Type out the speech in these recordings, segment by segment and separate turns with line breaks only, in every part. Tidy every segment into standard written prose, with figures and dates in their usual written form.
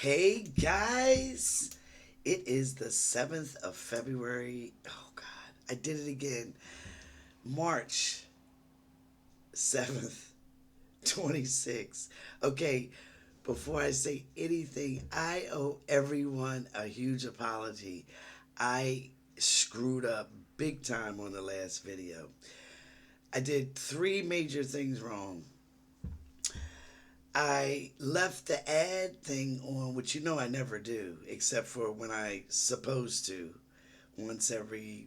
Hey guys, it is the 7th of February. Oh God, I did it again. March 7th, 26. Okay, before I say anything, I owe everyone a huge apology. I screwed up big time on the last video. I did three major things wrong. I left the ad thing on, which you know I never do, except for when I supposed to, once every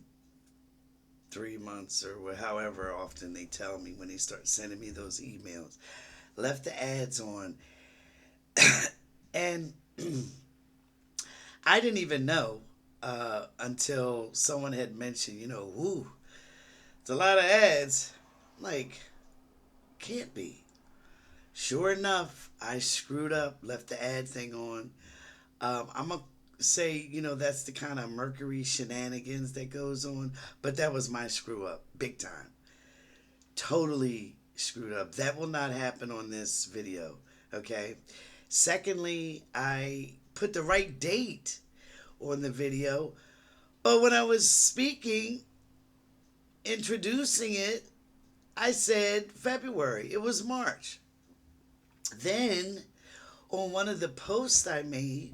3 months or however often they tell me when they start sending me those emails. Left the ads on, and I didn't even know until someone had mentioned, ooh, it's a lot of ads. Like, can't be. Sure enough, I screwed up, left the ad thing on. I'm gonna say, that's the kind of Mercury shenanigans that goes on, but that was my screw up, big time. Totally screwed up. That will not happen on this video, okay? Secondly, I put the right date on the video, but when I was speaking, introducing it, I said February. It was March. Then, on one of the posts I made,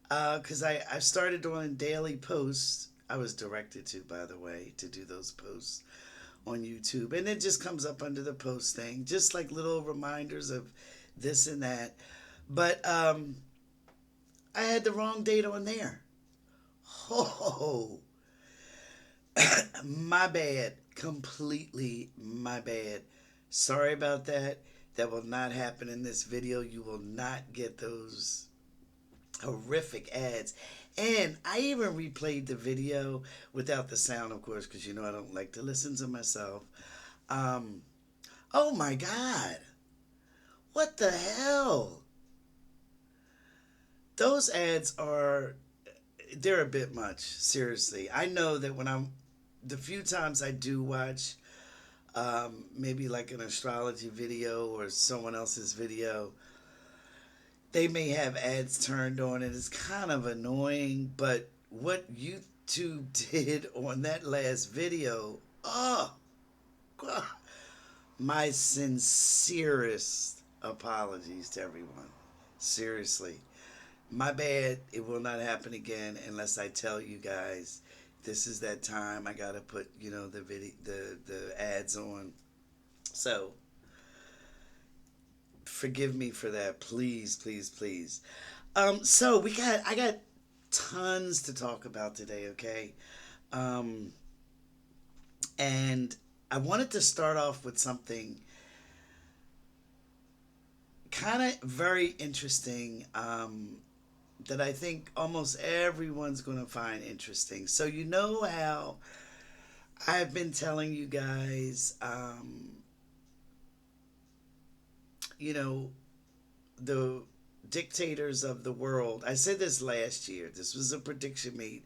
because I started doing daily posts. I was directed to, by the way, to do those posts on YouTube. And it just comes up under the post thing, just like little reminders of this and that. But I had the wrong date on there. Oh, my bad. Completely my bad. Sorry about that. That will not happen in this video. You will not get those horrific ads. And I even replayed the video without the sound, of course, because I don't like to listen to myself. Um, oh my God. What the hell? Those ads they're a bit much, seriously. I know that the few times I do watch maybe like an astrology video or someone else's video, they may have ads turned on and it's kind of annoying, but what YouTube did on that last video, oh, God, my sincerest apologies to everyone. Seriously. My bad. It will not happen again unless I tell you guys this is that time I gotta put, the video the ads on. So forgive me for that, please, please, please. So I got tons to talk about today, okay? Um, and I wanted to start off with something kind of very interesting that I think almost everyone's going to find interesting. So, you know how I've been telling you guys, you know, the dictators of the world. I said this last year. This was a prediction made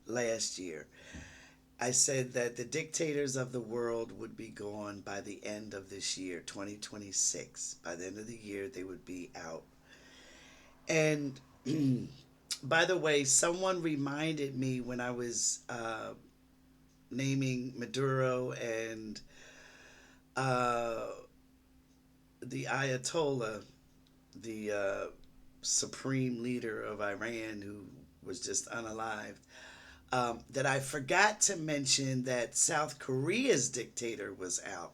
last year. I said that the dictators of the world would be gone by the end of this year, 2026. By the end of the year, they would be out. And by the way, someone reminded me when I was naming Maduro and uh, the Ayatollah, the supreme leader of Iran, who was just unalived, that I forgot to mention that South Korea's dictator was out.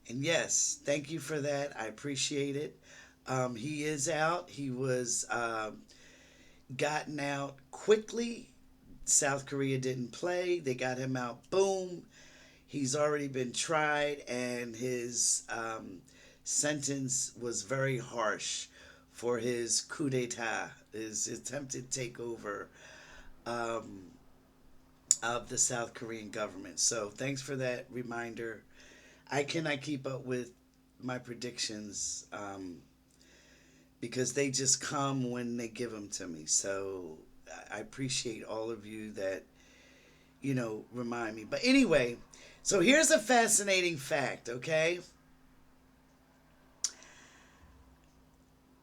And yes, thank you for that. I appreciate it. He is out. He was gotten out quickly. South Korea didn't play. They got him out. Boom. He's already been tried, and his sentence was very harsh for his coup d'etat, his attempted takeover of the South Korean government. So thanks for that reminder. I cannot keep up with my predictions because they just come when they give them to me. So I appreciate all of you that, remind me. But anyway, so here's a fascinating fact, okay?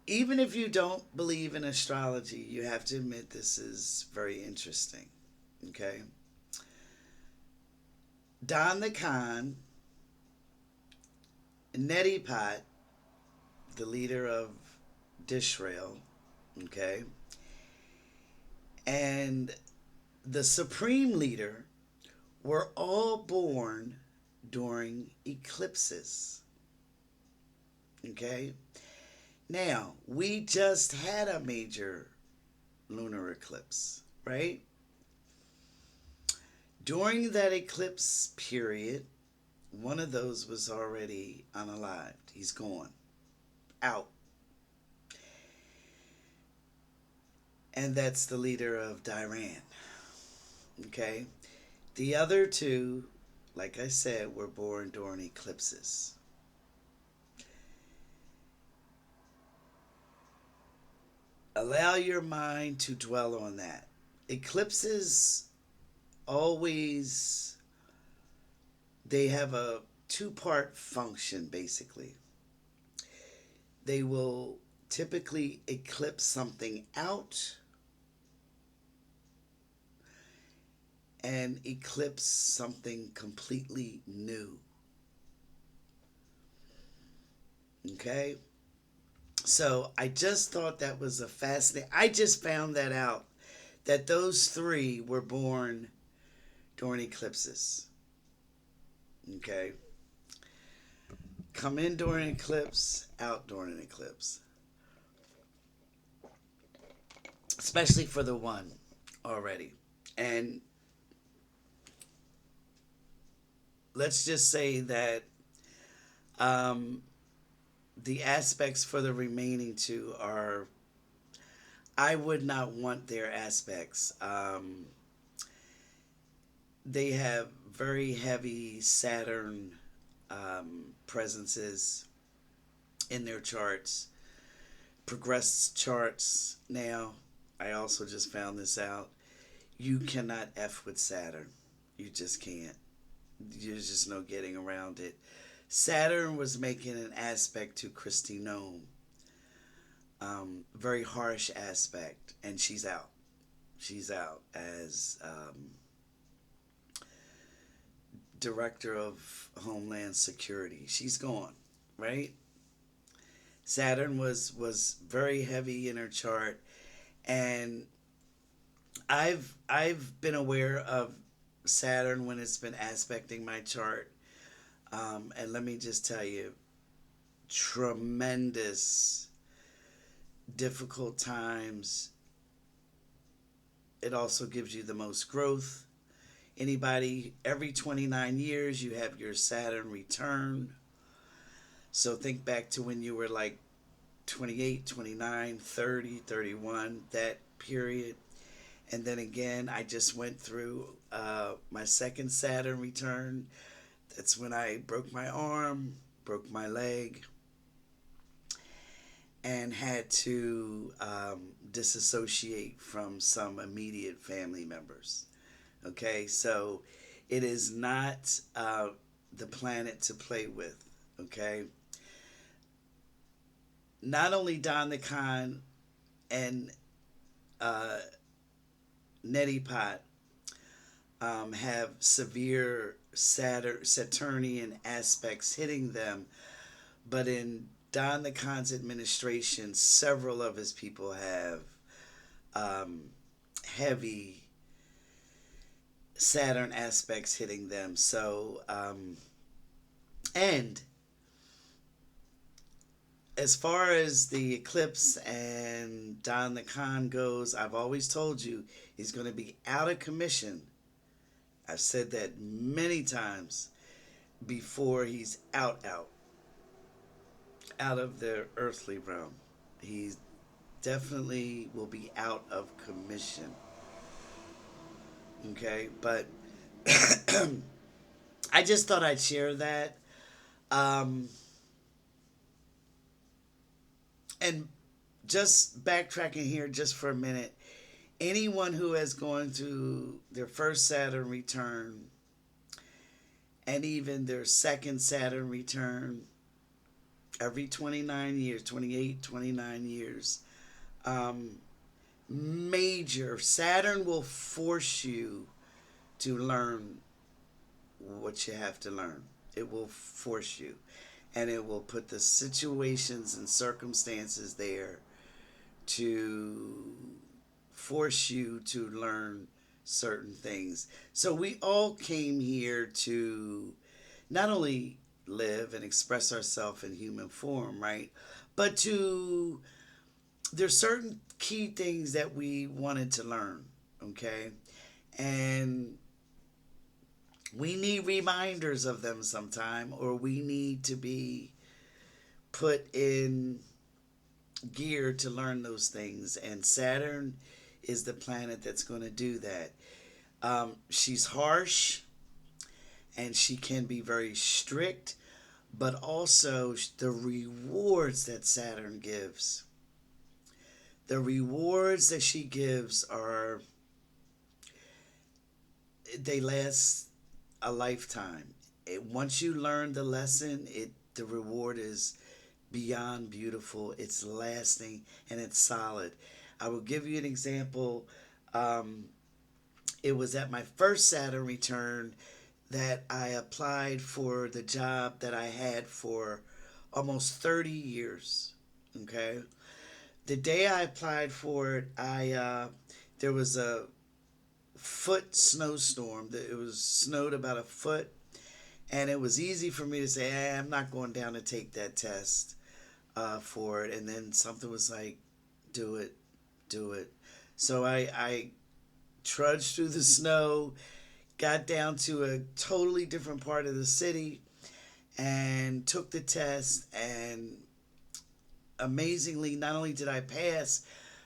Even if you don't believe in astrology, you have to admit this is very interesting. Okay. Don the Khan, Neti Pot, the leader of Dishrael, okay, and the supreme leader were all born during eclipses. Okay? Now, we just had a major lunar eclipse, right? During that eclipse period, one of those was already unalived. He's gone, out. And that's the leader of Iran. Okay? The other two, like I said, were born during eclipses. Allow your mind to dwell on that. Eclipses always, they have a two-part function basically. They will typically eclipse something out and eclipse something completely new. Okay? So I just thought that was a fascinating. I just found that out that those three were born during eclipses. Okay? Come in during an eclipse, out during an eclipse. Especially for the one already. And let's just say that the aspects for the remaining two are, I would not want their aspects. They have very heavy Saturn presences in their charts, progressed charts. Now, I also just found this out. You cannot F with Saturn. You just can't. There's just no getting around it. Saturn was making an aspect to Christy Nome. Very harsh aspect. And she's out. She's out as Director of Homeland Security. She's gone, right? Saturn was very heavy in her chart, and I've been aware of Saturn when it's been aspecting my chart, and let me just tell you, tremendous difficult times. It also gives you the most growth. Anybody, every 29 years, you have your Saturn return. So think back to when you were like 28, 29, 30, 31, that period. And then again, I just went through my second Saturn return. That's when I broke my arm, broke my leg, and had to disassociate from some immediate family members. Okay, so it is not the planet to play with. Okay, not only Don the Khan and uh, Neti Pot have severe Saturnian aspects hitting them, but in Don the Khan's administration, several of his people have heavy Saturn aspects hitting them. So, and as far as the eclipse and Don the Khan goes, I've always told you he's going to be out of commission. I've said that many times before. He's out of the earthly realm. He definitely will be out of commission. Okay, but I just thought I'd share that. Um, and just backtracking here just for a minute, anyone who has gone through their first Saturn return and even their second Saturn return, Every 29 years, 28, 29 years. Um, Major. Saturn will force you to learn what you have to learn. It will force you. And it will put the situations and circumstances there to force you to learn certain things. So we all came here to not only live and express ourselves in human form, right? But to there's certain key things that we wanted to learn, okay? And we need reminders of them sometime, or we need to be put in gear to learn those things. And Saturn is the planet that's going to do that. She's harsh and she can be very strict, but also the rewards that Saturn gives. The rewards that she gives are, they last a lifetime. Once you learn the lesson, the reward is beyond beautiful. It's lasting and it's solid. I will give you an example. Um, it was at my first Saturn return that I applied for the job that I had for almost 30 years. Okay. The day I applied for it, there was a foot snowstorm. It was snowed about a foot, and it was easy for me to say, hey, I'm not going down to take that test for it. And then something was like, do it, do it. So I trudged through the snow, got down to a totally different part of the city, and took the test. And amazingly, not only did I pass,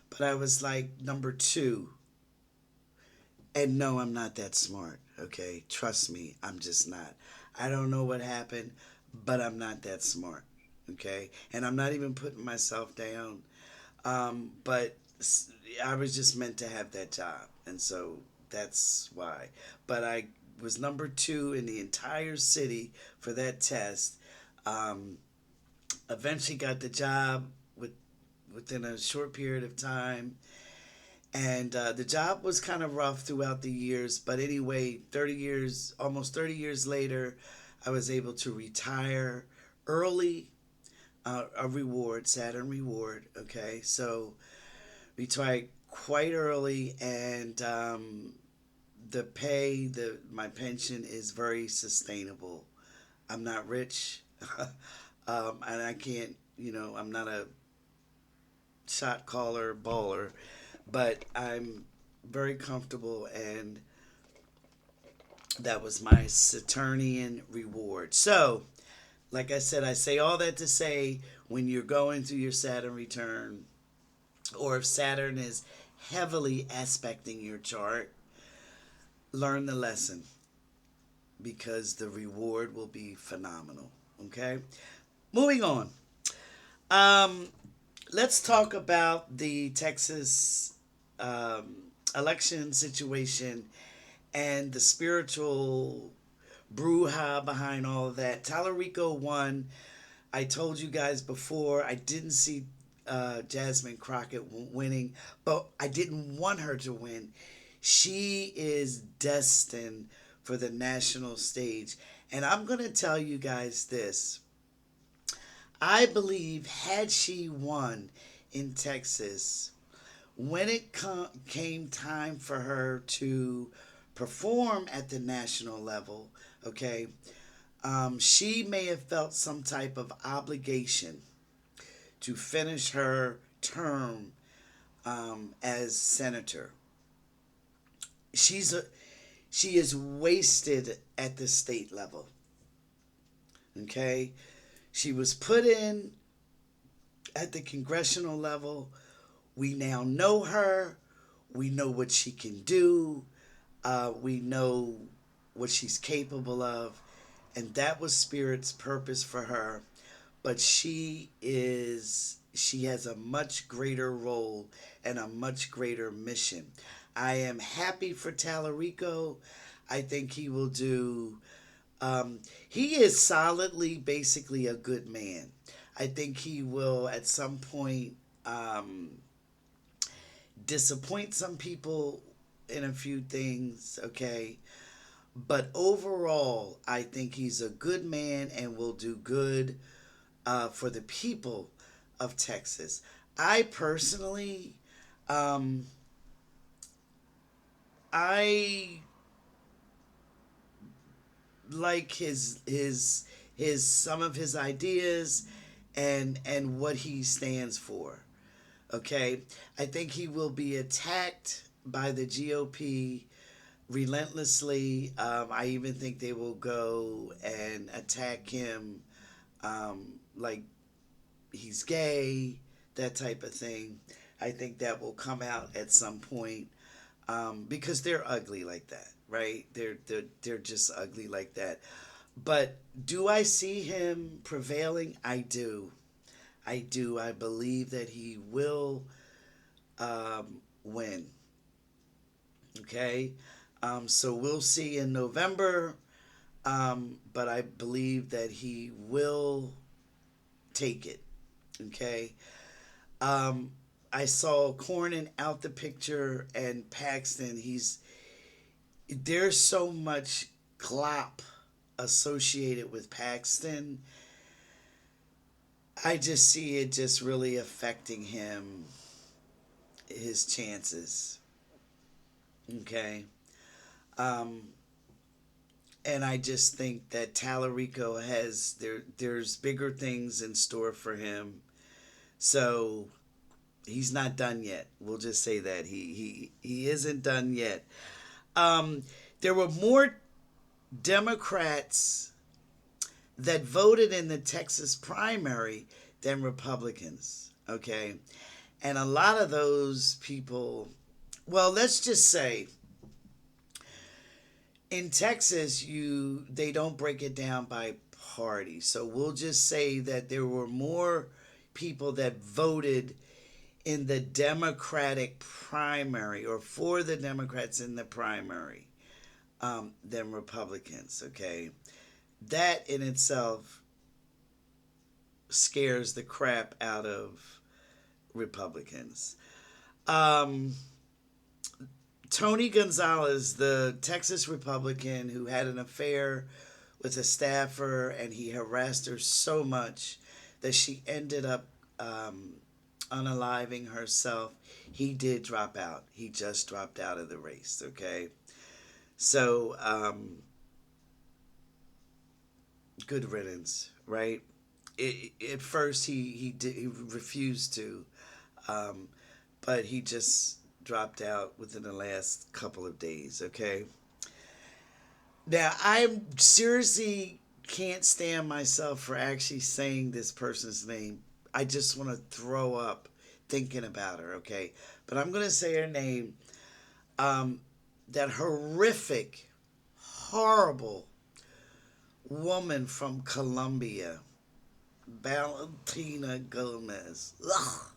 but I was like number two. And no, I'm not that smart, okay? Trust me, I'm just not. I don't know what happened, but I'm not that smart, okay? And I'm not even putting myself down. But I was just meant to have that job. And so that's why. But I was number two in the entire city for that test. Um, Eventually got the job within a short period of time. And the job was kind of rough throughout the years. But anyway, 30 years, almost 30 years later, I was able to retire early. A reward, Saturn reward. Okay, so retired quite early, and my pension is very sustainable. I'm not rich, and I can't, I'm not a shot caller, baller, but I'm very comfortable, and that was my Saturnian reward. So, like I said, I say all that to say when you're going through your Saturn return, or if Saturn is heavily aspecting your chart, learn the lesson because the reward will be phenomenal. Okay? Moving on. Um, let's talk about the Texas election situation and the spiritual brouhaha behind all of that. Tallarico won. I told you guys before, I didn't see Jasmine Crockett winning, but I didn't want her to win. She is destined for the national stage. And I'm going to tell you guys this. I believe had she won in Texas, when it came time for her to perform at the national level, okay, she may have felt some type of obligation to finish her term as senator. She's a she is wasted at the state level. Okay, she was put in at the congressional level. We now know her. We know what she can do. We know what she's capable of, and that was Spirit's purpose for her. But she has a much greater role and a much greater mission. I am happy for Tallarico. I think he will do. He is solidly, basically, a good man. I think he will at some point um, disappoint some people in a few things, okay? But overall, I think he's a good man and will do good for the people of Texas. I personally, um, I like his some of his ideas and what he stands for. Okay, I think he will be attacked by the GOP relentlessly. I even think they will go and attack him, like he's gay, that type of thing. I think that will come out at some point because they're ugly like that, right? They're just ugly like that. But do I see him prevailing? I do. I do. I believe that he will win. Okay. So we'll see in November. But I believe that he will take it. Okay. Um, I saw Cornyn out the picture and Paxton. There's so much glop associated with Paxton. I just see it just really affecting him, his chances. Okay. Um, and I just think that Tallarico there's bigger things in store for him. So he's not done yet. We'll just say that he isn't done yet. Um, there were more Democrats that voted in the Texas primary than Republicans. Okay, and a lot of those people, well, let's just say in Texas, they don't break it down by party. So we'll just say that there were more people that voted in the Democratic primary or for the Democrats in the primary than Republicans. Okay, that in itself scares the crap out of Republicans. Um, Tony Gonzalez, the Texas Republican who had an affair with a staffer and he harassed her so much that she ended up unaliving herself, he did drop out. He just dropped out of the race, okay? So, good riddance, right? At first, he refused to, um, but he just dropped out within the last couple of days, okay? Now, I seriously can't stand myself for actually saying this person's name. I just want to throw up thinking about her, okay? But I'm going to say her name. That horrific, horrible woman from Colombia, Valentina Gomez. Ugh.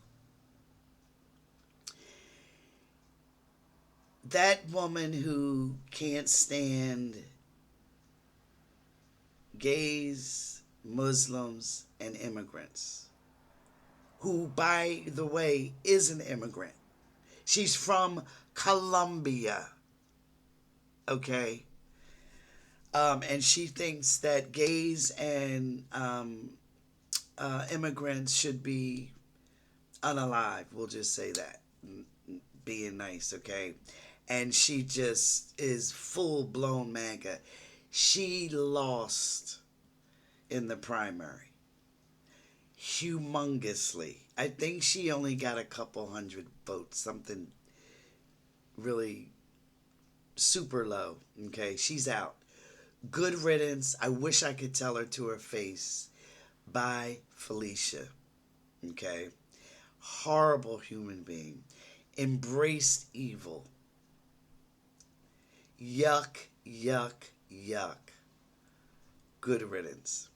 That woman who can't stand gays, Muslims, and immigrants. Who, by the way, is an immigrant. She's from Colombia. Okay? And she thinks that gays and immigrants should be unalive. We'll just say that. Being nice, okay? And she just is full blown MAGA. She lost in the primary humongously. I think she only got a couple hundred votes, something really super low. Okay, she's out. Good riddance. I wish I could tell her to her face. Bye, Felicia. Okay, horrible human being. Embraced evil. Yuck, yuck, yuck. Good riddance.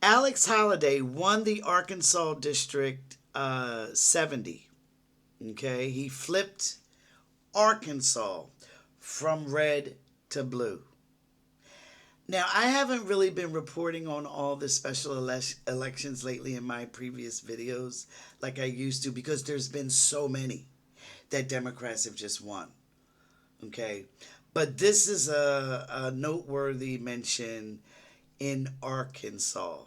Alex Holiday won the Arkansas District 70. Okay, he flipped Arkansas from red to blue. Now, I haven't really been reporting on all the special elections lately in my previous videos like I used to because there's been so many that Democrats have just won. Okay. But this is a noteworthy mention in Arkansas.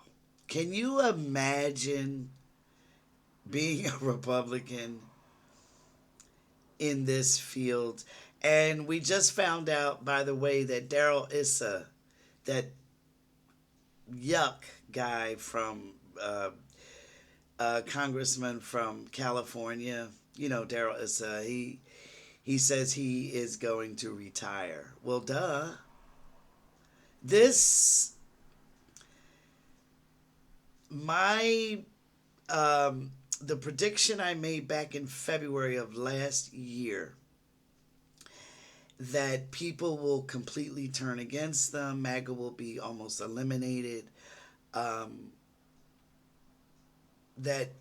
Can you imagine being a Republican in this field? And we just found out, by the way, that Daryl Issa, that yuck guy from congressman from California, you know, Daryl Issa, he says he is going to retire. Well, duh. This my the prediction I made back in February of last year that people will completely turn against them, MAGA will be almost eliminated, that,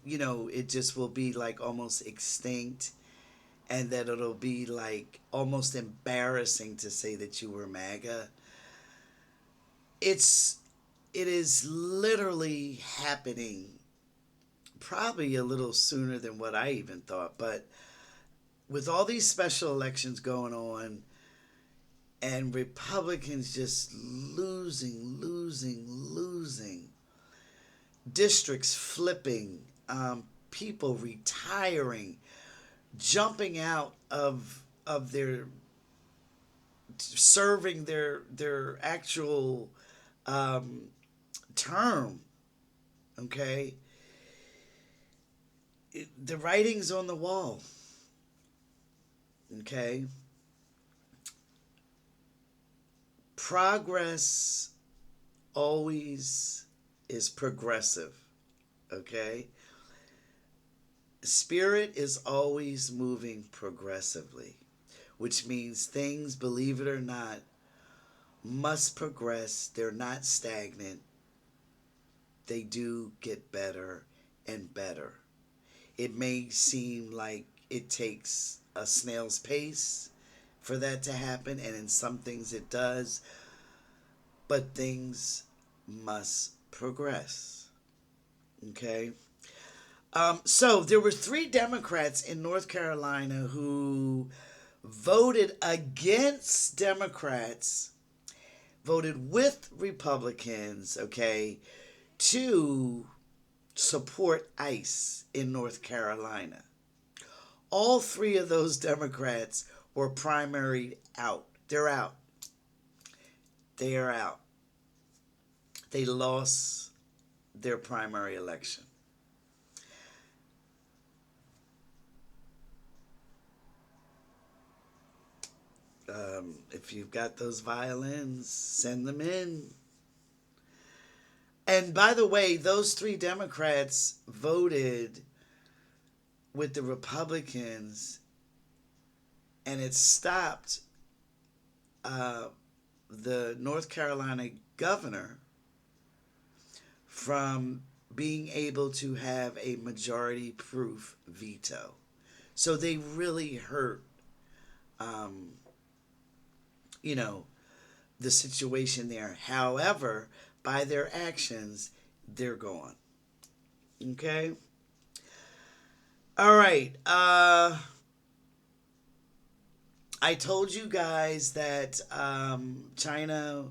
you know, it just will be like almost extinct, and that it'll be like almost embarrassing to say that you were MAGA. It is literally happening probably a little sooner than what I even thought. But with all these special elections going on and Republicans just losing, districts flipping, people retiring, jumping out of their serving their actual term, okay, the writing's on the wall, okay. Progress always is progressive, okay. Spirit is always moving progressively, which means things, believe it or not, must progress. They're not stagnant. They do get better and better. It may seem like it takes a snail's pace for that to happen, and in some things it does, but things must progress. Okay? So there were 3 Democrats in North Carolina who voted against Democrats, voted with Republicans, okay, to support ICE in North Carolina. All 3 of those Democrats were primaried out. They're out. They are out. They lost their primary election. If you've got those violins, send them in. And by the way, those 3 Democrats voted with the Republicans, and it stopped the North Carolina governor from being able to have a majority proof veto. So they really hurt, you know, the situation there. However, by their actions, they're gone. Okay? All right. I told you guys that China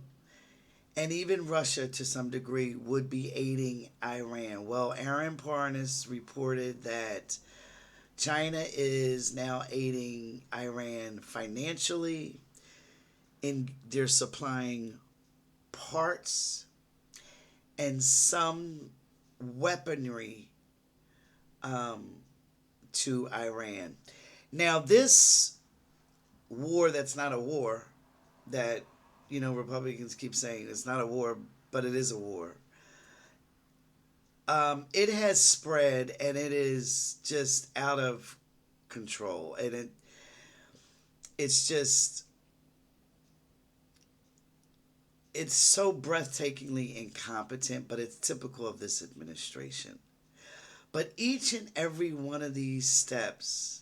and even Russia to some degree would be aiding Iran. Well, Aaron Parnas reported that China is now aiding Iran financially. They're supplying parts and some weaponry to Iran. Now, this war that's not a war, that, you know, Republicans keep saying it's not a war, but it is a war. It has spread, and it is just out of control, and it's just, it's so breathtakingly incompetent, but it's typical of this administration. But each and every one of these steps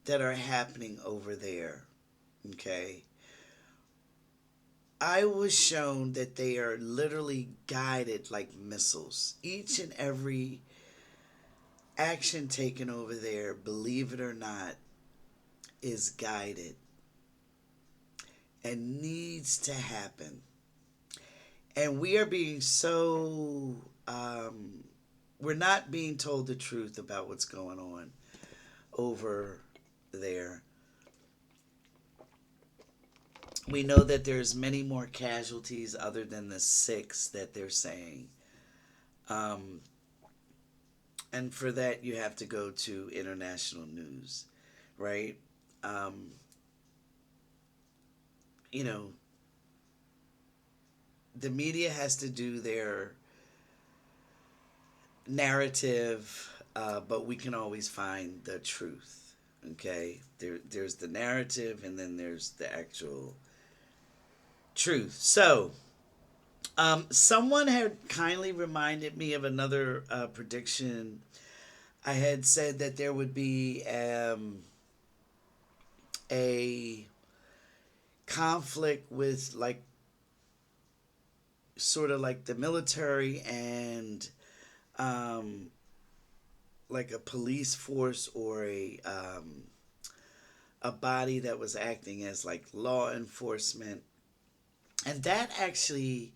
that are happening over there, okay, I was shown that they are literally guided like missiles. Each and every action taken over there, believe it or not, is guided and needs to happen. And we are being so, we're not being told the truth about what's going on over there. We know that there's many more casualties other than the six that they're saying. Um, and for that, you have to go to international news, right? Um, you know, the media has to do their narrative, but we can always find the truth. Okay, there's the narrative, and then there's the actual truth. So, someone had kindly reminded me of another prediction. I had said that there would be a conflict with, like, sort of like the military and um, like a police force, or a body that was acting as like law enforcement. And that actually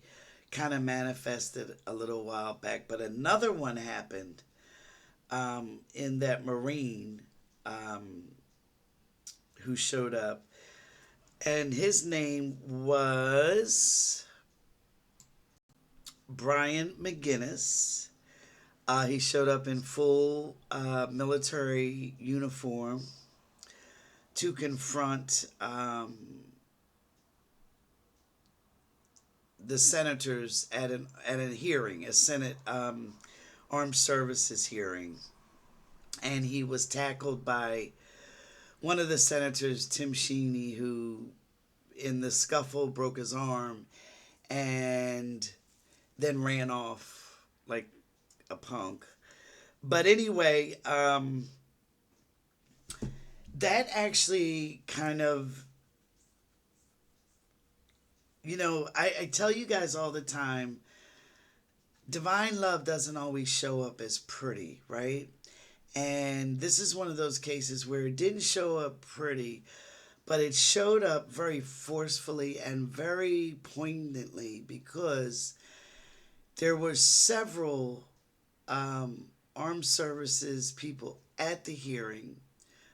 kind of manifested a little while back. But another one happened in that Marine um, who showed up. And his name was Brian McGinnis. He showed up in full military uniform to confront the senators at a hearing, a Senate Armed Services hearing, and he was tackled by one of the senators, Tim Sheeny, who in the scuffle broke his arm and then ran off like a punk. But anyway, that actually kind of, I tell you guys all the time, divine love doesn't always show up as pretty, right? And this is one of those cases where it didn't show up pretty, but it showed up very forcefully and very poignantly, because there were several armed services people at the hearing,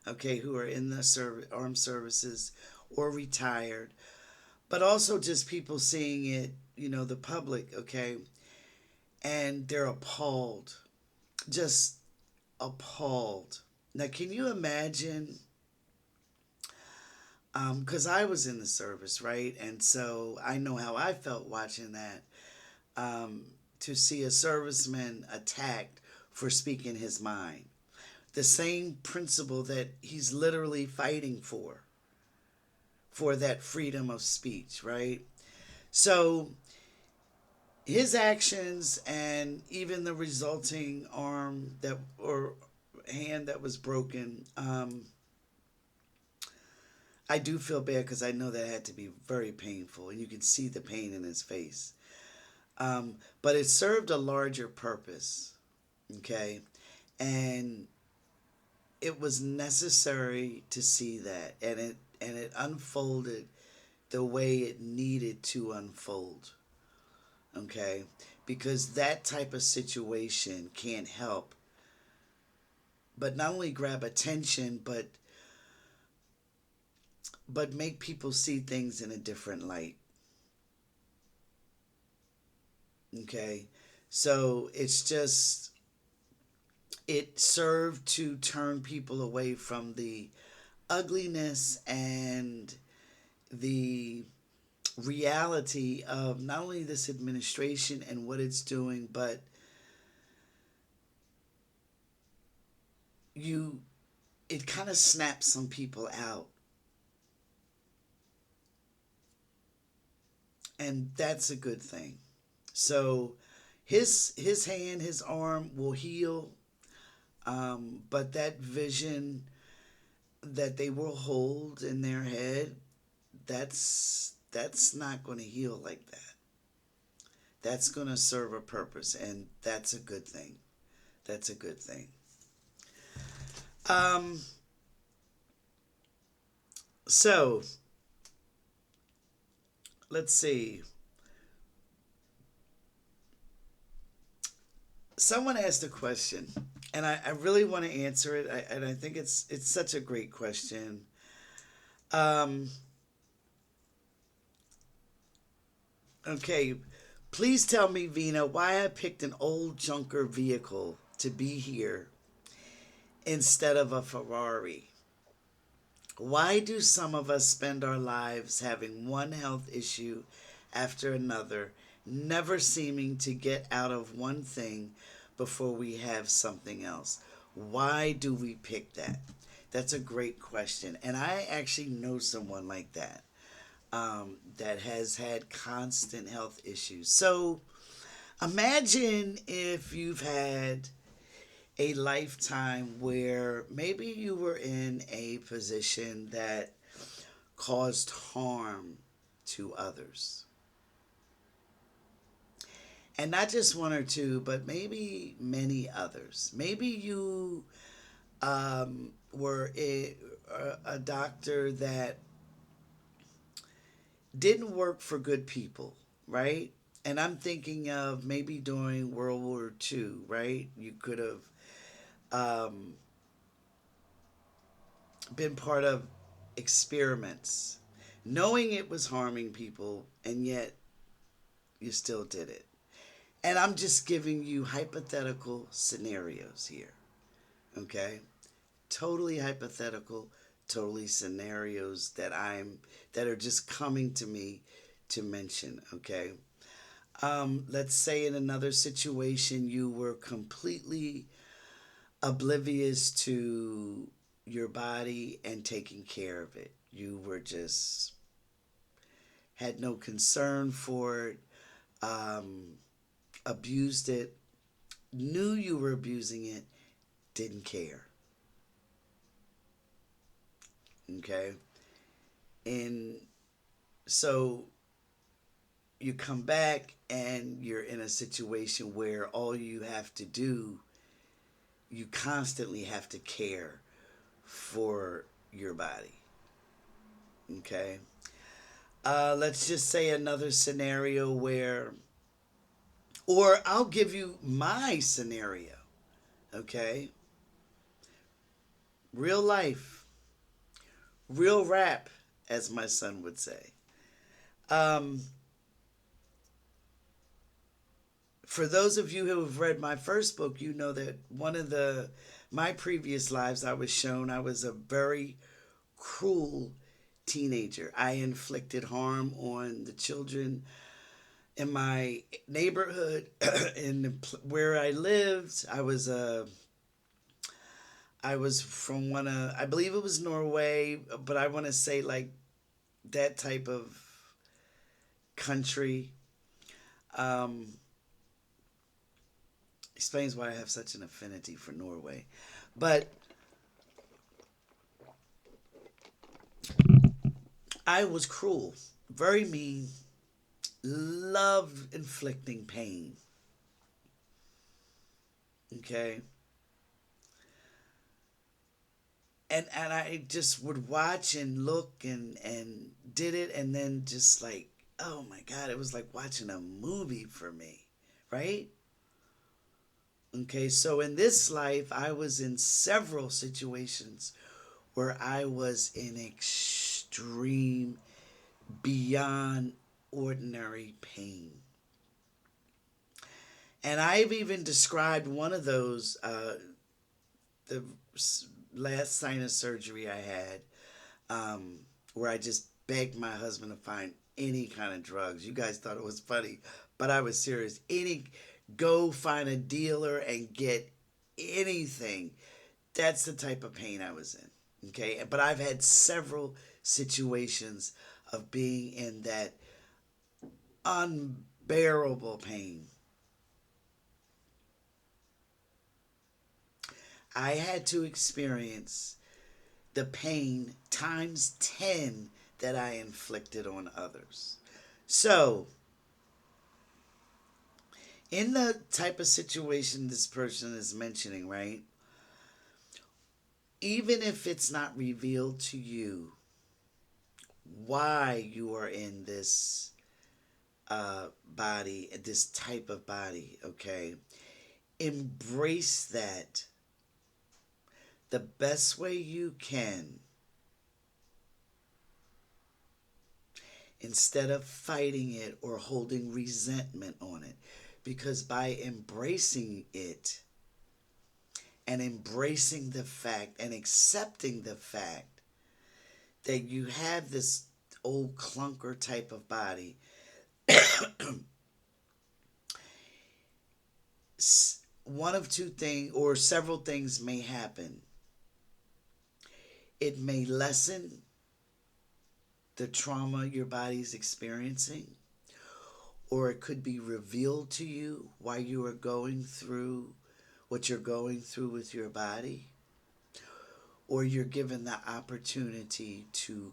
okay, who are in the armed services or retired, but also just people seeing it, the public, okay, and they're appalled, just appalled. Now, can you imagine? Because I was in the service, right? And so I know how I felt watching that. To see a serviceman attacked for speaking his mind. The same principle that he's literally fighting for that freedom of speech, right? So his actions and even the resulting arm that or hand that was broken, I do feel bad because I know that had to be very painful, and you can see the pain in his face. But it served a larger purpose, okay, and it was necessary to see that, and it unfolded the way it needed to unfold, okay, because that type of situation can't help but not only grab attention, but make people see things in a different light. Okay, so it served to turn people away from the ugliness and the reality of not only this administration and what it's doing, but you it kind of snaps some people out, and that's a good thing. So his hand, his arm will heal, but that vision that they will hold in their head, that's not going to heal like that. That's going to serve a purpose, and that's a good thing. That's a good thing. Um, so let's see. Someone asked a question, and I really want to answer it. And I think it's such a great question. Um, okay, please tell me, Vina, why I picked an old junker vehicle to be here instead of a Ferrari. Why do some of us spend our lives having one health issue after another, never seeming to get out of one thing before we have something else? Why do we pick that? That's a great question. And I actually know someone like that, that has had constant health issues. So imagine if you've had a lifetime where maybe you were in a position that caused harm to others. And not just one or two, but maybe many others. Maybe you were a doctor that didn't work for good people, right? And I'm thinking of maybe during World War II, right? You could have um, been part of experiments, knowing it was harming people, and yet you still did it. And I'm just giving you hypothetical scenarios here, okay? Totally hypothetical, totally scenarios that are just coming to me to mention, okay? Let's say in another situation you were completely oblivious to your body and taking care of it. You were just had no concern for it, um, abused it, knew you were abusing it, didn't care. Okay? And so you come back and you're in a situation where all you have to do, you constantly have to care for your body. Okay? Let's just say another scenario where, or I'll give you my scenario. Okay? Real life, real rap, as my son would say. Um, for those of you who have read my first book, you know that one of my previous lives I was shown I was a very cruel teenager. I inflicted harm on the children in my neighborhood, where I lived. I was from I believe it was Norway, but I want to say like that type of country. Um, explains why I have such an affinity for Norway. But I was cruel, very mean, loved inflicting pain. Okay. And I just would watch and look and did it, and then just like, oh my god, it was like watching a movie for me, right? Okay, so in this life I was in several situations where I was in extreme, beyond ordinary pain. And I've even described one of those, the last sinus surgery I had, um, where I just begged my husband to find any kind of drugs. You guys thought it was funny, but I was serious. Go find a dealer and get anything. That's the type of pain I was in. Okay, but I've had several situations of being in that unbearable pain. I had to experience the pain times 10 that I inflicted on others. So, in the type of situation this person is mentioning, right? Even if it's not revealed to you why you are in this body, this type of body, okay? Embrace that the best way you can instead of fighting it or holding resentment on it. Because by embracing it and embracing the fact and accepting the fact that you have this old clunker type of body, one of two things or several things may happen. It may lessen the trauma your body's experiencing, or it could be revealed to you why you are going through what you're going through with your body, or you're given the opportunity to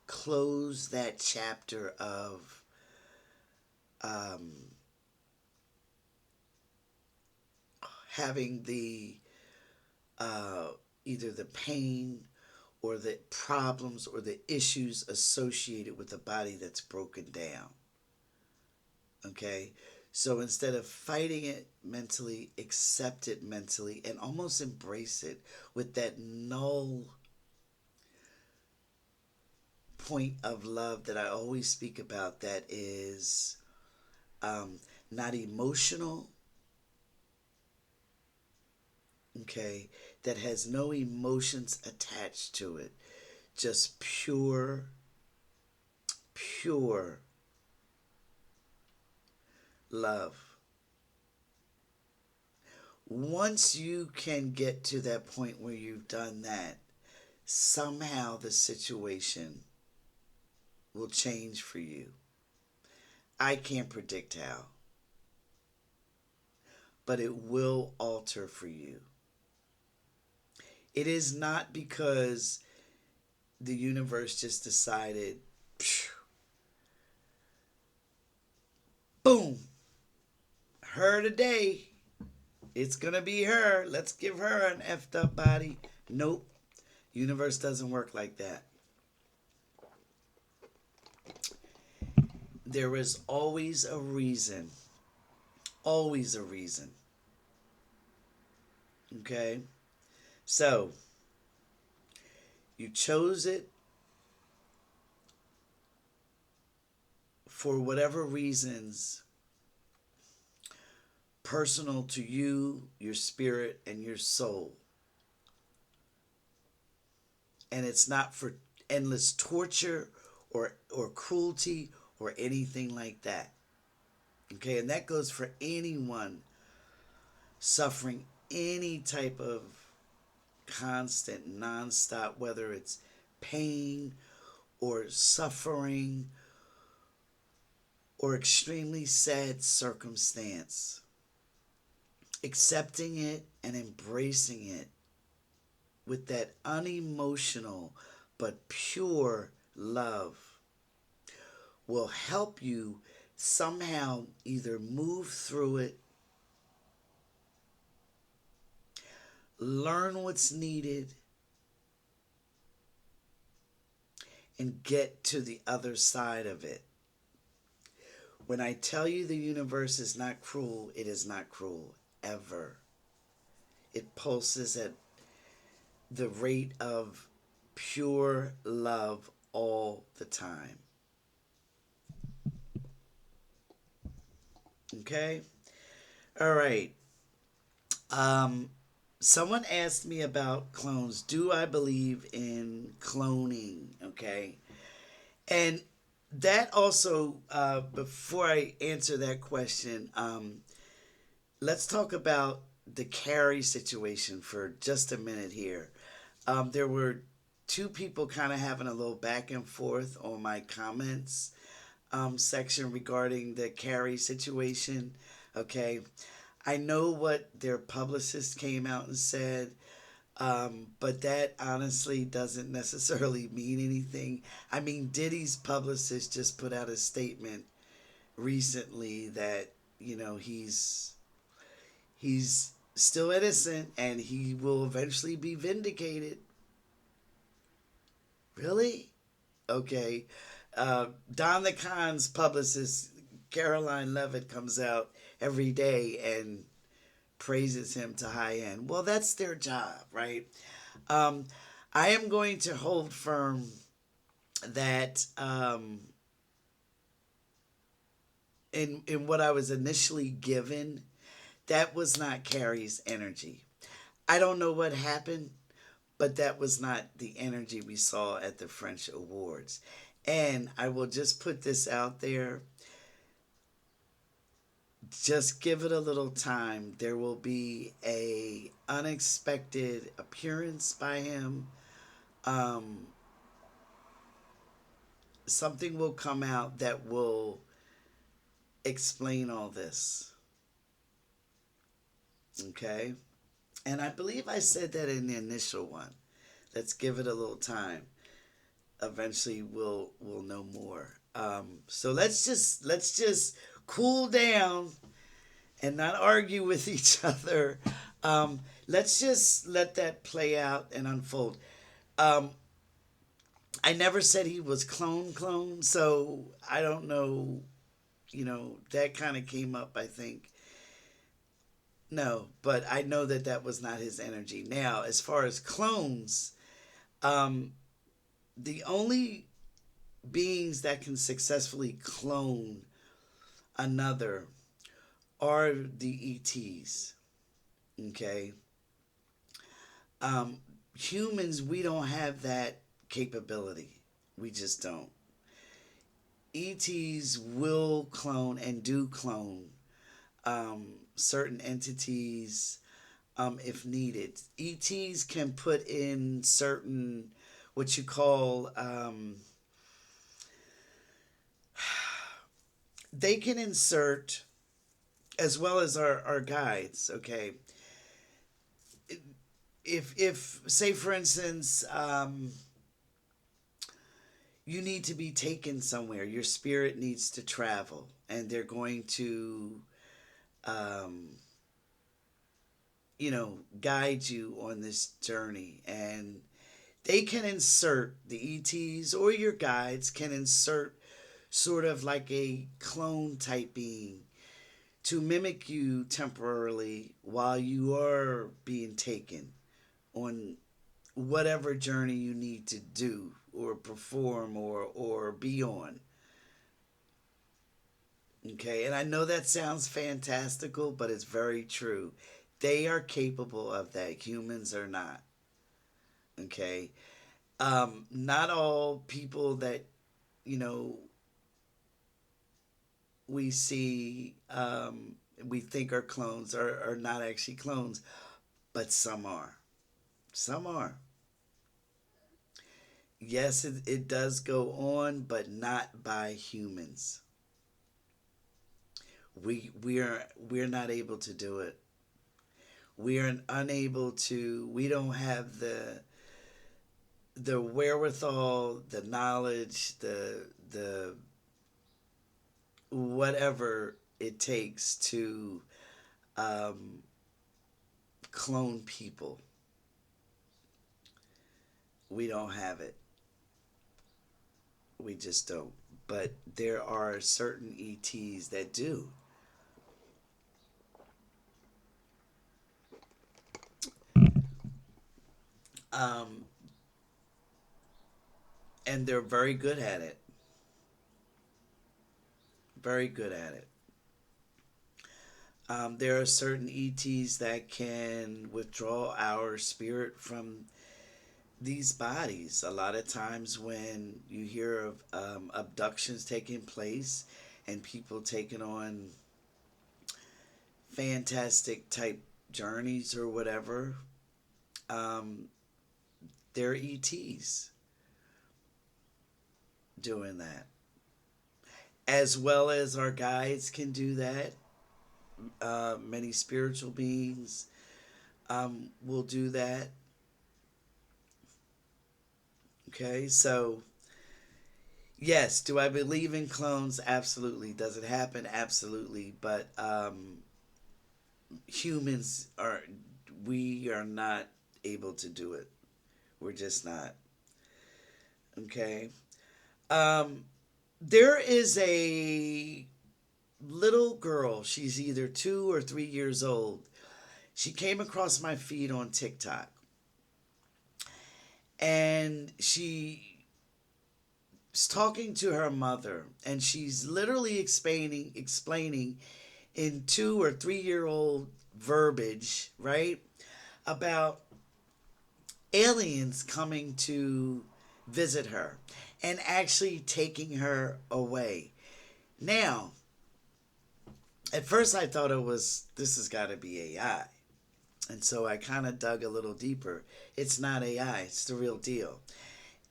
close that chapter of having the either the pain or the problems or the issues associated with a body that's broken down. Okay? So instead of fighting it mentally, accept it mentally and almost embrace it with that null point of love that I always speak about, that is not emotional, okay, that has no emotions attached to it, just pure love. Once you can get to that point where you've done that, somehow the situation will change for you. I can't predict how, but it will alter for you. It is not because the universe just decided, boom, her today, it's gonna be her, let's give her an effed up body. Nope, universe doesn't work like that. There is always a reason. Always a reason. Okay? So, you chose it for whatever reasons personal to you, your spirit, and your soul. And it's not for endless torture or cruelty or anything like that. Okay, and that goes for anyone suffering any type of constant, nonstop, whether it's pain or suffering or extremely sad circumstance. Accepting it and embracing it with that unemotional but pure love will help you somehow either move through it, learn what's needed, and get to the other side of it. When I tell you the universe is not cruel, it is not cruel, ever. It pulses at the rate of pure love all the time. Okay? All right. Someone asked me about clones. Do I believe in cloning? Okay. And that also, before I answer that question, let's talk about the Carrie situation for just a minute here. There were two people kind of having a little back and forth on my comments section regarding the Carrie situation. Okay. I know what their publicist came out and said. But that honestly doesn't necessarily mean anything. I mean, Diddy's publicist just put out a statement recently that, he's still innocent and he will eventually be vindicated. Really? Okay. Don the Con's publicist, Caroline Levitt, comes out every day and praises him to high end. Well, that's their job, right? Um, I am going to hold firm that in what I was initially given, that was not Carrie's energy. I don't know what happened, but that was not the energy we saw at the French Awards. And I will just put this out there. Just give it a little time. There will be a unexpected appearance by him. Um, Something will come out that will explain all this. Okay? And I believe I said that in the initial one. Let's give it a little time. Eventually we'll know more. So let's just cool down and not argue with each other. Let's just let that play out and unfold. Um, I never said he was clone, so I don't know. That kind of came up, I think. No, but I know that that was not his energy. Now, as far as clones, um, the only beings that can successfully clone another are the ETs. Okay. Um, Humans, we don't have that capability. We just don't. ETs will clone and do clone certain entities if needed. ETs can put in certain, what you call, they can insert, as well as our guides, okay? If say, for instance, you need to be taken somewhere, your spirit needs to travel, and they're going to um, guide you on this journey. And they can insert, the ETs or your guides can insert sort of like a clone type being to mimic you temporarily while you are being taken on whatever journey you need to do or perform or be on. Okay, and I know that sounds fantastical, but it's very true. They are capable of that. Humans are not. Okay. Not all people that, you know, we see, we think are clones are not actually clones, but some are. Some are. Yes, it does go on, but not by humans. We're not able to do it. We are unable to. We don't have the wherewithal, the knowledge, the whatever it takes to um, clone people. We don't have it. We just don't. But there are certain ETs that do. Um, and they're very good at it. Very good at it. There are certain ETs that can withdraw our spirit from these bodies. A lot of times, when you hear of abductions taking place and people taking on fantastic type journeys or whatever, um, they're ETs doing that. As well as our guides can do that. Many spiritual beings will do that. Okay, so yes, do I believe in clones? Absolutely. Does it happen? Absolutely. But humans are, we are not able to do it. We're just not. Okay. Um, there is a little girl. She's either 2 or 3 years old. She came across my feed on TikTok, and she's talking to her mother, and she's literally explaining in 2 or 3 year old verbiage, right, about aliens coming to visit her and actually taking her away. Now, at first I thought it was, this has got to be AI. And so I kind of dug a little deeper. It's not AI, it's the real deal.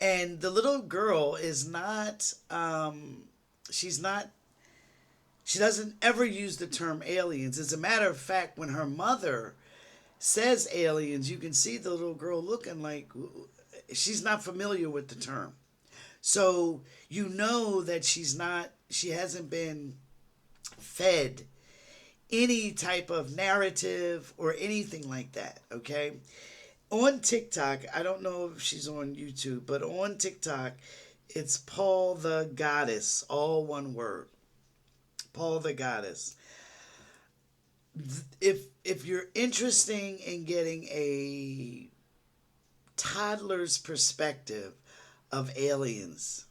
And the little girl is not, she's not, she doesn't ever use the term aliens. As a matter of fact, when her mother says aliens, you can see the little girl looking like she's not familiar with the term. So you know that she hasn't been fed any type of narrative or anything like that, okay? On TikTok, I don't know if she's on YouTube, but on TikTok, it's Paul the Goddess, all one word. Paul the Goddess. If you're interested in getting a toddler's perspective of aliens,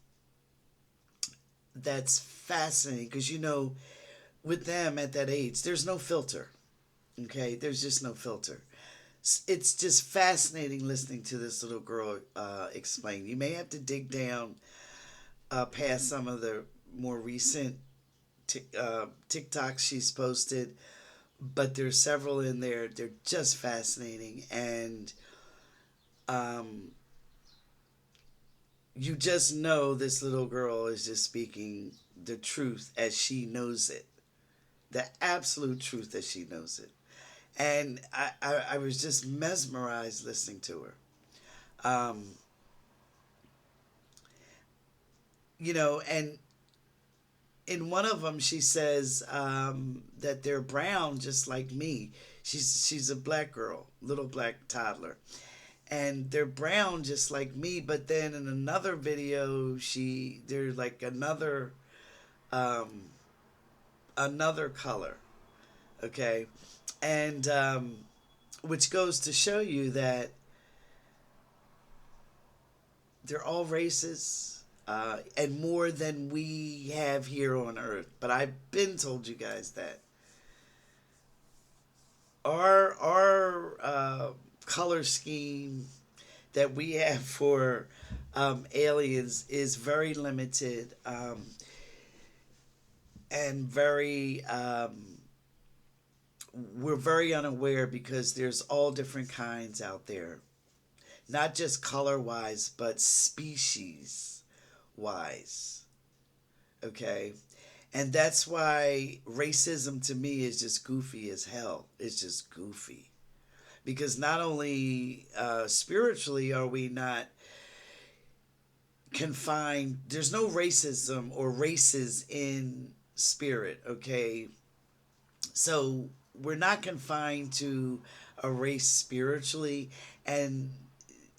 that's fascinating because with them at that age, there's no filter. Okay, there's just no filter. It's just fascinating listening to this little girl explain. You may have to dig down past some of the more recent TikToks she's posted, but there's several in there. They're just fascinating, and um, you just know this little girl is just speaking the truth as she knows it, the absolute truth as she knows it. And I was just mesmerized listening to her. Um, and in one of them, she says that they're brown just like me. She's a black girl, little black toddler, and they're brown just like me. But then in another video, they're like um, another color. Okay, and which goes to show you that they're all races, and more than we have here on Earth. But I've been told you guys that our color scheme that we have for aliens is very limited, and very we're very unaware because there's all different kinds out there, not just color wise, but species wise. Okay. And that's why racism to me is just goofy as hell. It's just goofy. Because not only spiritually are we not confined, there's no racism or races in spirit, okay? So we're not confined to a race spiritually, and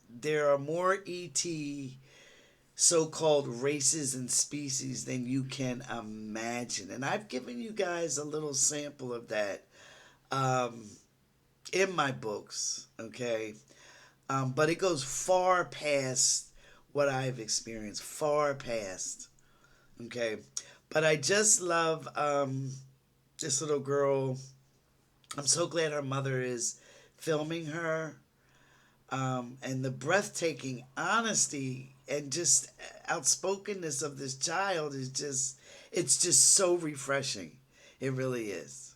there are more ET so-called races and species than you can imagine. And I've given you guys a little sample of that um, in my books, okay? But it goes far past what I've experienced, far past, okay? But I just love this little girl. I'm so glad her mother is filming her. And the breathtaking honesty and just outspokenness of this child is it's just so refreshing. It really is.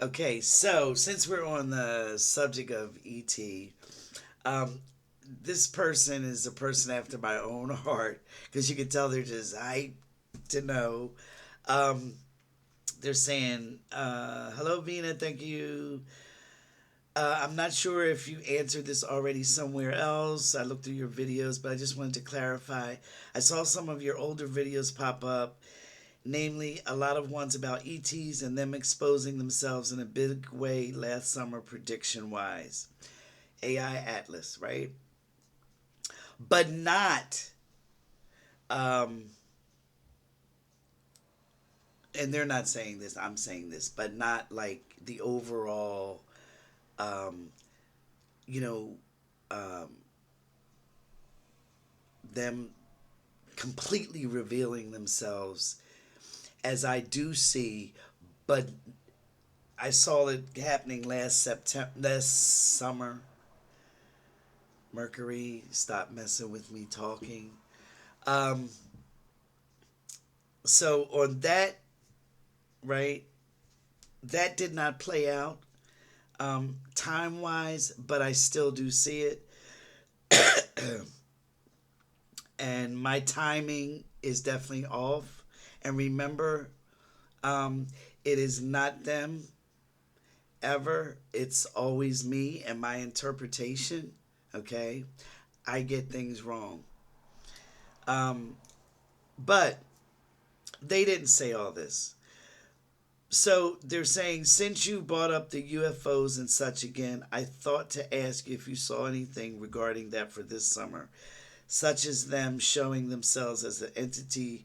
Okay, so since we're on the subject of ET, um, this person is a person after my own heart because you can tell they're just hyped to know. Um, they're saying, hello, Vena, thank you I'm not sure if you answered this already somewhere else. I looked through your videos, but I just wanted to clarify. I saw some of your older videos pop up, namely a lot of ones about ETs and them exposing themselves in a big way last summer, prediction wise. AI Atlas, right? But not, um, and they're not saying this, I'm saying this, but not like the overall, um, you know, um, them completely revealing themselves as I do see, but I saw it happening last September, last summer. Mercury, stop messing with me talking. Um, so on that, right, that did not play out time wise, but I still do see it. And my timing is definitely off. And remember, um, it is not them ever, it's always me and my interpretation. Okay, I get things wrong. Um, but they didn't say all this. So they're saying, since you brought up the UFOs and such again, I thought to ask you if you saw anything regarding that for this summer, such as them showing themselves as an entity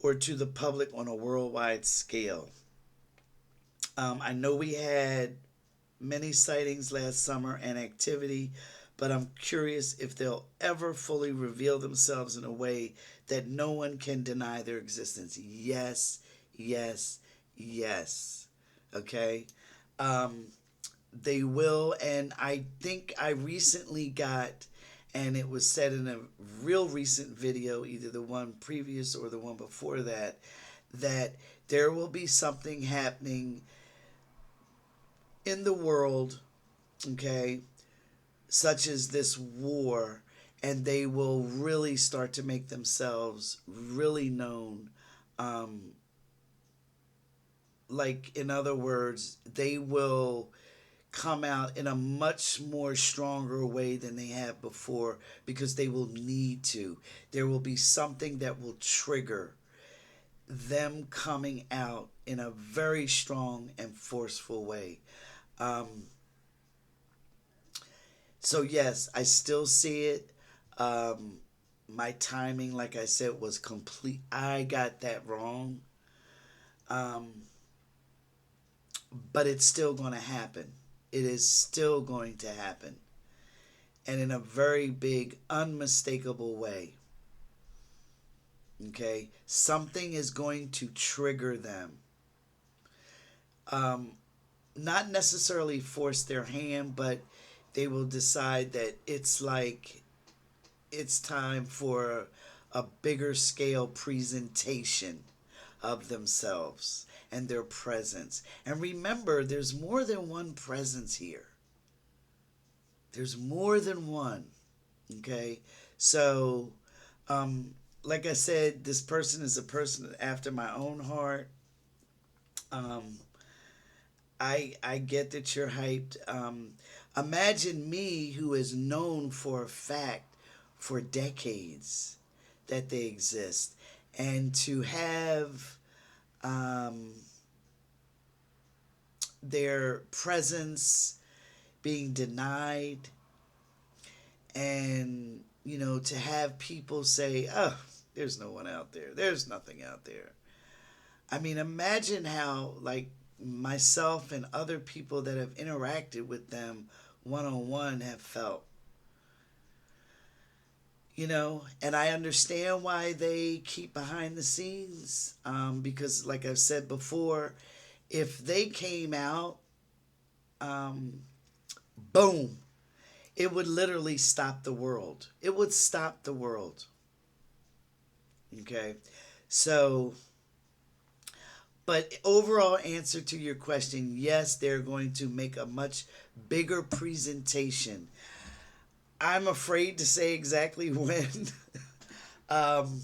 or to the public on a worldwide scale. I know we had many sightings last summer and activity, but I'm curious if they'll ever fully reveal themselves in a way that no one can deny their existence. Yes, yes, yes. Okay? Um, they will, and I think I recently got, and it was said in a real recent video, either the one previous or the one before that, that there will be something happening in the world, okay, such as this war, and they will really start to make themselves really known. Um, like, in other words, they will come out in a much more stronger way than they have before because they will need to. There will be something that will trigger them coming out in a very strong and forceful way. Um, so, yes, I still see it. Um, my timing, like I said, was complete. I got that wrong. Um, but it's still going to happen. It is still going to happen. And in a very big, unmistakable way. Okay? Something is going to trigger them. Um, Not necessarily force their hand, but they will decide that it's like it's time for a bigger scale presentation of themselves and their presence. And remember, there's more than one presence here. There's more than one. Okay? So, um, like I said, this person is a person after my own heart. Um, I get that you're hyped. Imagine me, who is known for a fact for decades that they exist, and to have um, their presence being denied, and to have people say, "Oh, there's no one out there. There's nothing out there." I mean, imagine how, like, myself and other people that have interacted with them one on one have felt. And I understand why they keep behind the scenes, because, like I've said before, if they came out, um, boom, it would literally stop the world. It would stop the world. Okay? So, but overall answer to your question, yes, they're going to make a much bigger presentation. I'm afraid to say exactly when, um,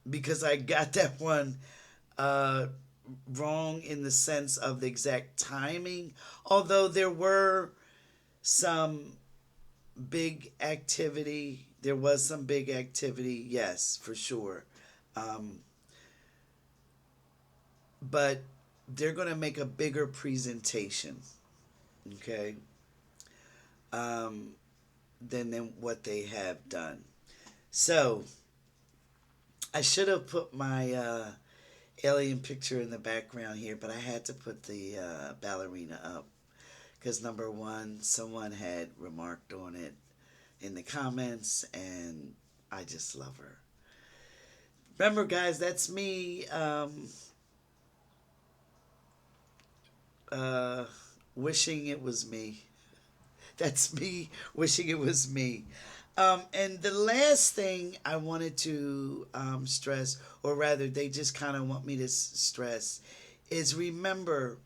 because I got that one uh, wrong in the sense of the exact timing, although there were some big activity. There was some big activity, yes, for sure. Um, but they're going to make a bigger presentation, okay, um, than what they have done. So I should have put my alien picture in the background here, but I had to put the ballerina up because number one, someone had remarked on it in the comments, and I just love her. Remember, guys, that's me uh, wishing it was me. That's me wishing it was me. And the last thing I wanted to stress, or rather, they just kind of want me to stress, is remember,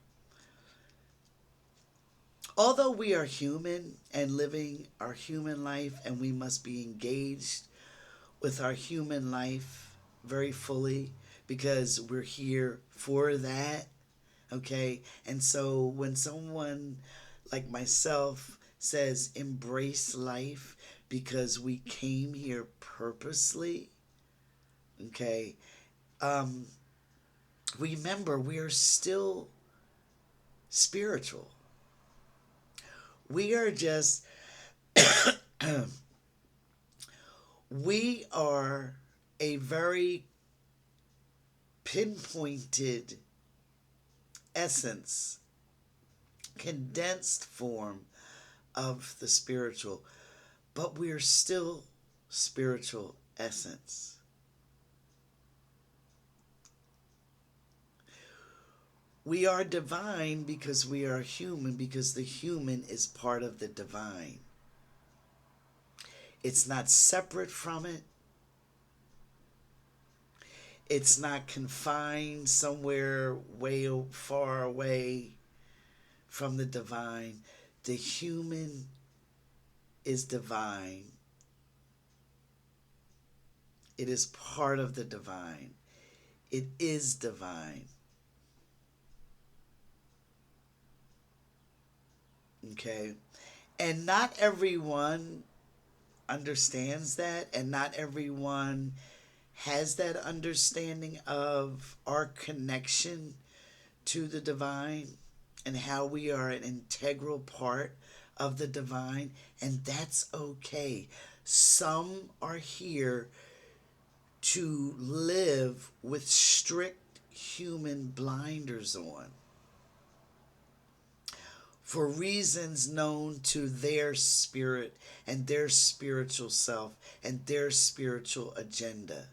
although we are human and living our human life, and we must be engaged with our human life very fully because we're here for that, okay? And so when someone like myself says embrace life because we came here purposely, okay? Um, remember, we are still spiritual. We are just, we are a very pinpointed essence, condensed form of the spiritual, but we're still spiritual essence. We are divine because we are human, because the human is part of the divine. It's not separate from it. It's not confined somewhere way far away from the divine. The human is divine. It is part of the divine. It is divine. Okay? And not everyone understands that, and not everyone has that understanding of our connection to the divine and how we are an integral part of the divine, and that's okay. Some are here to live with strict human blinders on for reasons known to their spirit and their spiritual self and their spiritual agenda.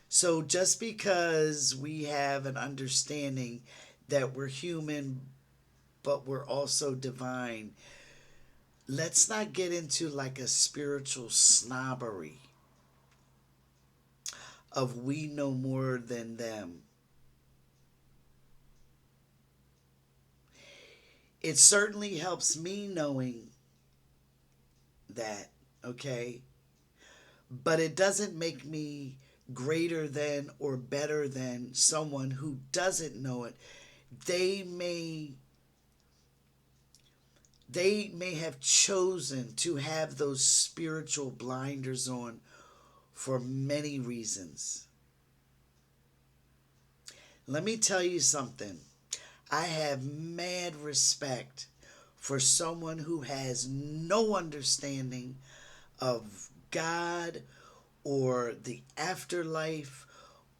So just because we have an understanding that we're human but we're also divine, let's not get into like a spiritual snobbery of we know more than them. It certainly helps me knowing that, okay? But it doesn't make me greater than or better than someone who doesn't know it. They may have chosen to have those spiritual blinders on for many reasons. Let me tell you something. I have mad respect for someone who has no understanding of God or the afterlife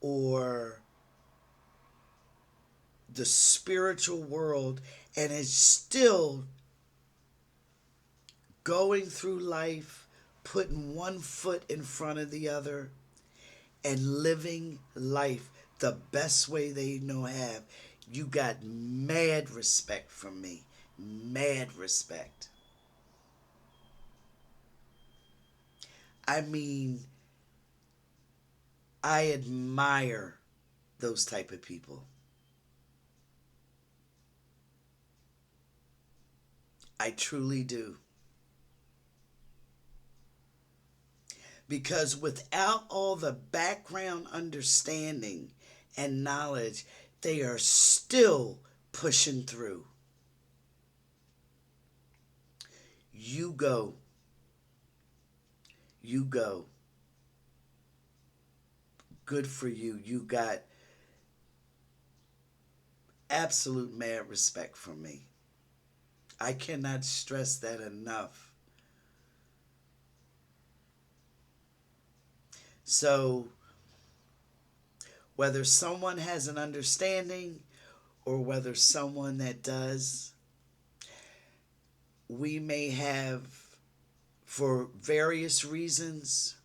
or the spiritual world and is still going through life, putting one foot in front of the other, and living life the best way they know how. You got mad respect from me. Mad respect. I mean, I admire those type of people. I truly do. Because without all the background understanding and knowledge, they are still pushing through. You go. You go. Good for you. You got absolute mad respect from me. I cannot stress that enough. So, whether someone has an understanding or whether someone that does, we may have, for various reasons,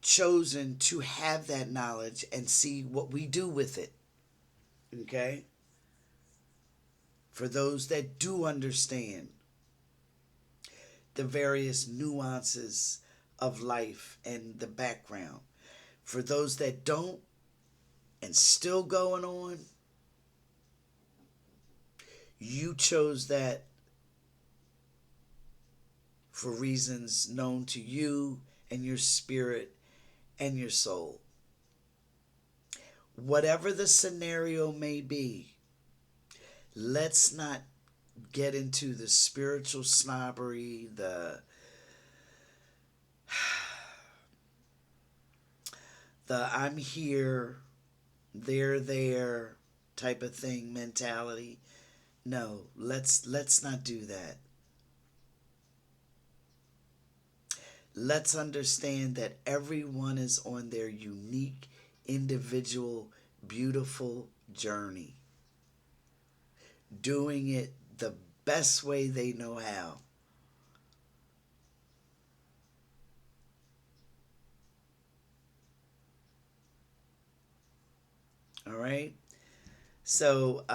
chosen to have that knowledge and see what we do with it. Okay? For those that do understand the various nuances of life and the background. For those that don't and still going on, you chose that for reasons known to you and your spirit and your soul. Whatever the scenario may be, let's not get into the spiritual snobbery, the I'm here, they're there type of thing mentality. No, let's not do that. Let's understand that everyone is on their unique, individual, beautiful journey, doing it the best way they know how. All right? So,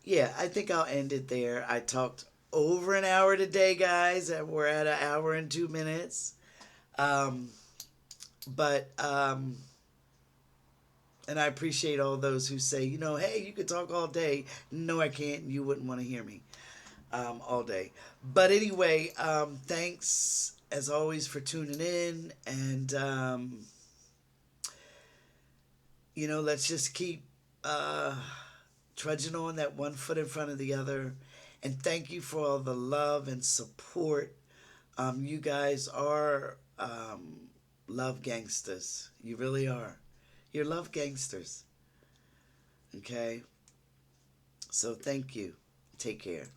yeah, I think I'll end it there. I talked over an hour today, guys, and we're at an hour and 2 minutes. Um, but and I appreciate all those who say, hey, you could talk all day. No, I can't. You wouldn't want to hear me all day. But anyway, thanks as always for tuning in. And, let's just keep trudging on that one foot in front of the other. And thank you for all the love and support. You guys are love gangsters. You really are. You're love gangsters. Okay? So thank you. Take care.